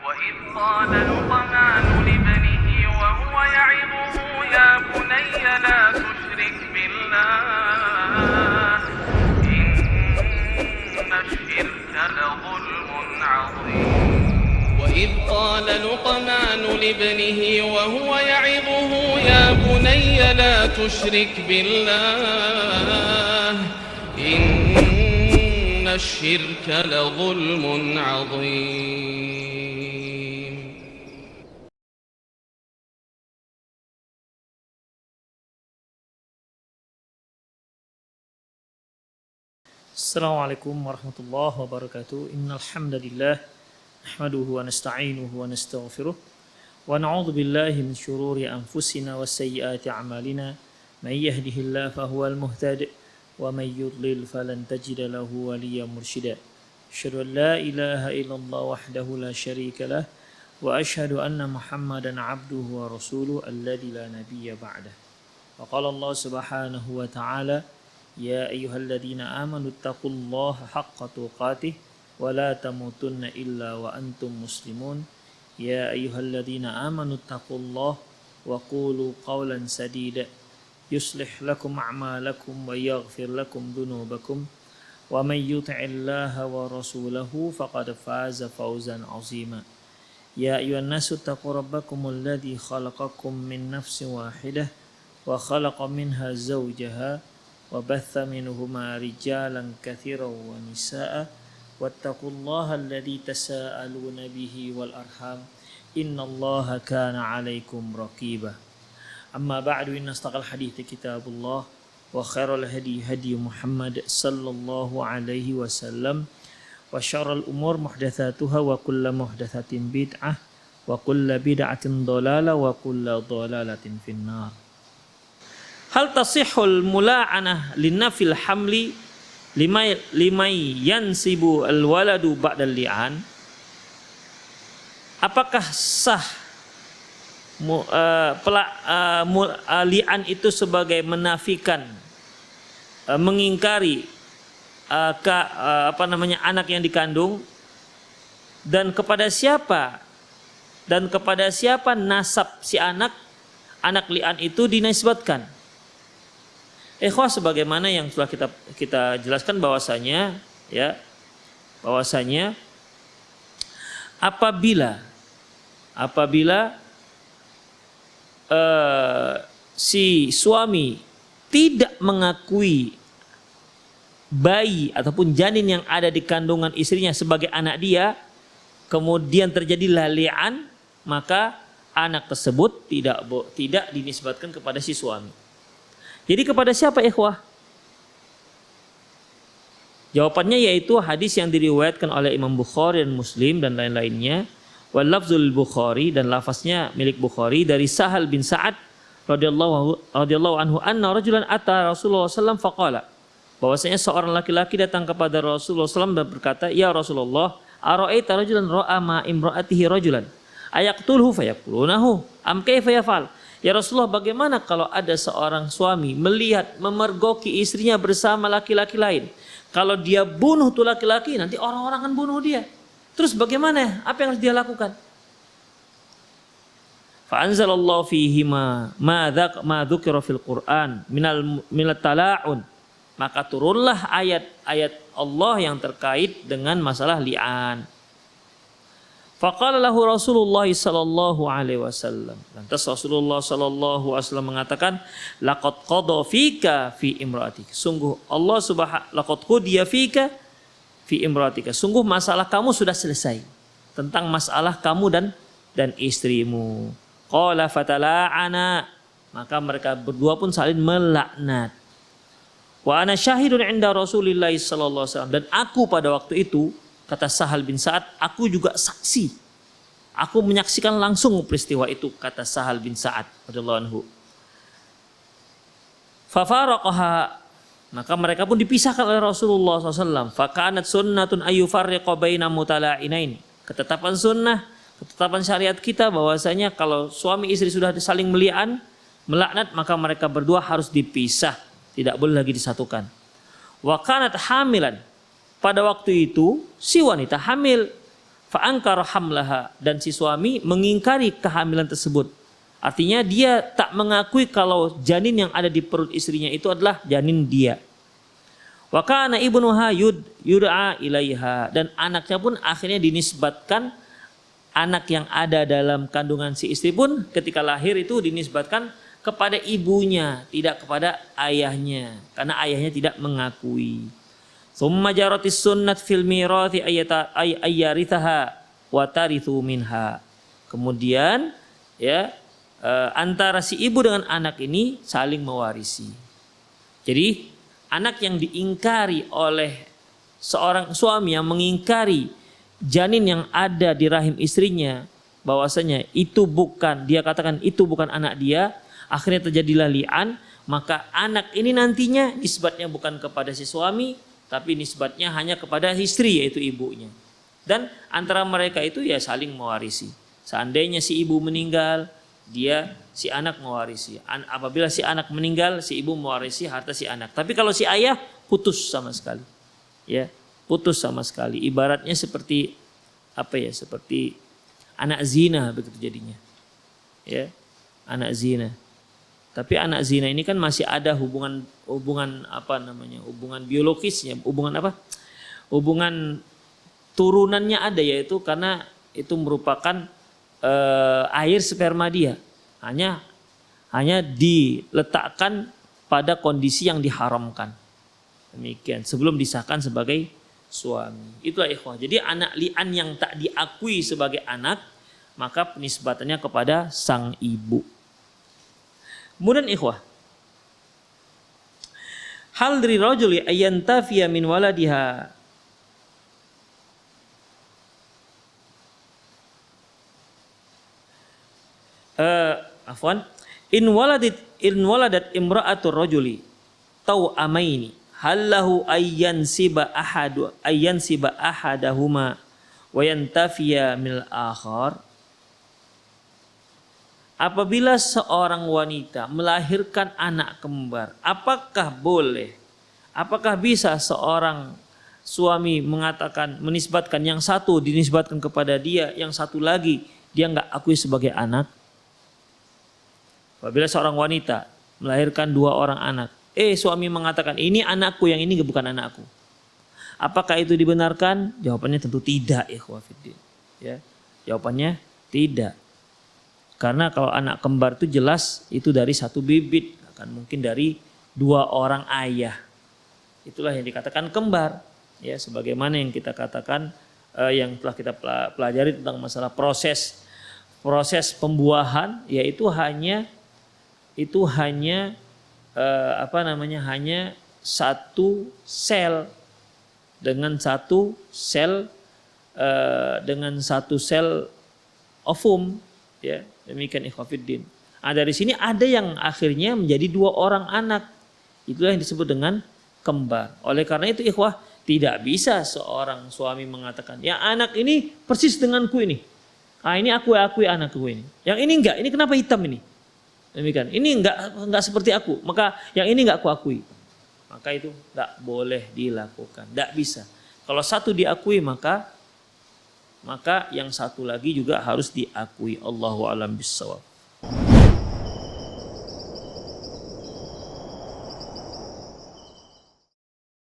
وإذ قال لقمان لابنه وهو يعظه يا بني لا تشرك بالله إن الشرك لظلم عظيم وإذ قال لقمان لابنه وهو يعظه يا بني لا تشرك بالله إن الشرك لظلم عظيم. Assalamualaikum warahmatullahi wabarakatuh. Innal hamdalillah nahmaduhu wa nasta'inuhu wa nastaghfiruh wa na'udzu billahi min shururi anfusina wa sayyiati a'malina. May yahdihillahu fahuwal muhtadi wa may yudlil falan tajida lahu waliyyan mursyida. Asyhadu an la ilaha illallah wahdahu la syarika lah wa asyhadu anna Muhammadan 'abduhu wa rasuluhu alladzi la nabiyya ba'dah. Wa qala Allah subhanahu wa ta'ala ya ayyuhalladzina amanu taqullaha haqqa tuqatih wa la tamutunna illa wa antum muslimun. Ya ayyuhalladzina amanu taqullaha wa qulu qawlan sadida yuslih lakum a'malakum wa yaghfir lakum dhunubakum wa may yuti'illaha wa rasulahu faqad faza fawzan 'azima. Ya ayyuhan nasu taqu rabbakumul ladzi khalaqakum min nafsin wahidah wa khalaqa minha zawjaha وبث منهما رجالا كثيرا ونساء واتقوا الله الذي تساءلون به والأرحام إن الله كان عليكم رقيبا. أما بعد إن أصدق الحديث كتاب الله وخير الهدي هدي محمد صلى الله عليه وسلم وشر الأمور محدثاتها وكل محدثة بدعة وكل بدعة ضلالة وكل ضلالة في النار. Hal tasihul mula'anah linnafil hamli limay yansibu alwaladu ba'dal li'an. Apakah sah li'an itu sebagai menafikan, mengingkari anak yang dikandung, dan kepada siapa nasab si anak li'an itu dinisbatkan? Ikhwah, sebagaimana yang telah kita jelaskan bahwasanya apabila si suami tidak mengakui bayi ataupun janin yang ada di kandungan istrinya sebagai anak dia, kemudian terjadi li'an, maka anak tersebut tidak dinisbatkan kepada si suami. Jadi kepada siapa, ikhwah? Jawabannya yaitu hadis yang diriwayatkan oleh Imam Bukhari dan Muslim dan lain-lainnya. Wal lafzul Bukhari, dan lafaznya milik Bukhari dari Sahal bin Sa'ad radhiyallahu anhu anna rajulan ata Rasulullah sallallahu faqala, bahwasanya seorang laki-laki datang kepada Rasulullah sallallahu dan berkata, "Ya Rasulullah, ara'aita rajulan ra'a ma imra'atihi rajulan ayaqtulhu fayaqulunahu am kaifa yaf'al?" Ya Rasulullah, bagaimana kalau ada seorang suami melihat memergoki istrinya bersama laki-laki lain? Kalau dia bunuh tuh laki-laki, nanti orang-orang akan bunuh dia. Terus bagaimana? Apa yang harus dia lakukan? Fa anzalallahu fihi ma dzukira fil Qur'an minat tala'un. Maka turunlah ayat-ayat Allah yang terkait dengan masalah li'an. Faqala lahu Rasulullah sallallahu alaihi wasallam. Lantas Rasulullah sallallahu alaihi wasallam mengatakan, laqad qada fika fi imra'atika. Sungguh Allah laqad qudiya fika fi imra'atika. Sungguh masalah kamu sudah selesai tentang masalah kamu dan istrimu. Qala fatala'ana. Maka mereka berdua pun saling melaknat. Wa ana syahidun 'inda Rasulillah sallallahu alaihi wasallam. Dan aku pada waktu itu, kata Sahal bin Sa'ad, aku juga saksi. Aku menyaksikan langsung peristiwa itu, kata Sahal bin Sa'ad radhiyallahu anhu. Fafaraqaha, maka mereka pun dipisahkan oleh Rasulullah SAW. Fakanat sunnatun ayyufarriqa baina mutala'inain. Ketetapan sunnah, ketetapan syariat kita bahwasanya kalau suami istri sudah saling meli'an, melaknat, maka mereka berdua harus dipisah, tidak boleh lagi disatukan. Wa kanat hamilan, pada waktu itu si wanita hamil. fa ankara hamlaha, dan si suami mengingkari kehamilan tersebut. Artinya dia tak mengakui kalau janin yang ada di perut istrinya itu adalah janin dia. Wa kana ibnuha yud'a ilaiha, dan anaknya pun akhirnya dinisbatkan, anak yang ada dalam kandungan si istri pun ketika lahir itu dinisbatkan kepada ibunya, tidak kepada ayahnya, karena ayahnya tidak mengakui. Tsumma jaratis sunnat fil mirathi ayyarithaha wa tarithu minha. Kemudian ya antara si ibu dengan anak ini saling mewarisi. Jadi anak yang diingkari oleh seorang suami yang mengingkari janin yang ada di rahim istrinya, bahwasanya itu bukan, dia katakan itu bukan anak dia, akhirnya terjadilah li'an, maka anak ini nantinya nisbatnya bukan kepada si suami, tapi nisbatnya hanya kepada istri, yaitu ibunya. Dan antara mereka itu ya saling mewarisi. Seandainya si ibu meninggal, si anak mewarisi. Apabila si anak meninggal, si ibu mewarisi harta si anak. Tapi kalau si ayah putus sama sekali. Ya, putus sama sekali. Ibaratnya seperti seperti anak zina begitu jadinya. Ya, anak zina. Tapi anak zina ini kan masih ada hubungan biologisnya, hubungan turunannya ada, yaitu karena itu merupakan air sperma dia, hanya diletakkan pada kondisi yang diharamkan, demikian sebelum disahkan sebagai suami. Itulah ikhwah. Jadi anak li'an yang tak diakui sebagai anak, maka penisbatannya kepada sang ibu. Kemudian ikhwah, hal dari rajuli ayyantafiya min waladiha, in waladat imra'atur rajuli tau'amaini hallahu ayyansiba ahadahuma wa yantafiya mil akhar. Apabila seorang wanita melahirkan anak kembar, apakah bisa seorang suami menisbatkan yang satu dinisbatkan kepada dia, yang satu lagi dia enggak akui sebagai anak? Apabila seorang wanita melahirkan 2 orang anak, suami mengatakan ini anakku, yang ini bukan anakku, apakah itu dibenarkan? Jawabannya tentu tidak, ikhwah fiddin. Ya, jawabannya tidak. Karena kalau anak kembar itu jelas itu dari satu bibit, akan mungkin dari 2 orang ayah. Itulah yang dikatakan kembar. Ya, sebagaimana yang kita katakan, yang telah kita pelajari tentang masalah proses pembuahan, yaitu hanya hanya satu sel dengan satu sel ovum, ya, demikian ikhwafiddin. Dari sini ada yang akhirnya menjadi 2 orang anak, itulah yang disebut dengan kembar. Oleh karena itu ikhwah, tidak bisa seorang suami mengatakan ya anak ini persis denganku ini, ini aku akui anakku ini, yang ini enggak, ini kenapa hitam ini, demikian, ini enggak seperti aku, maka yang ini enggak aku akui. Maka itu enggak boleh dilakukan, enggak bisa. Kalau satu diakui maka yang satu lagi juga harus diakui. Allahu a'lam bissawab.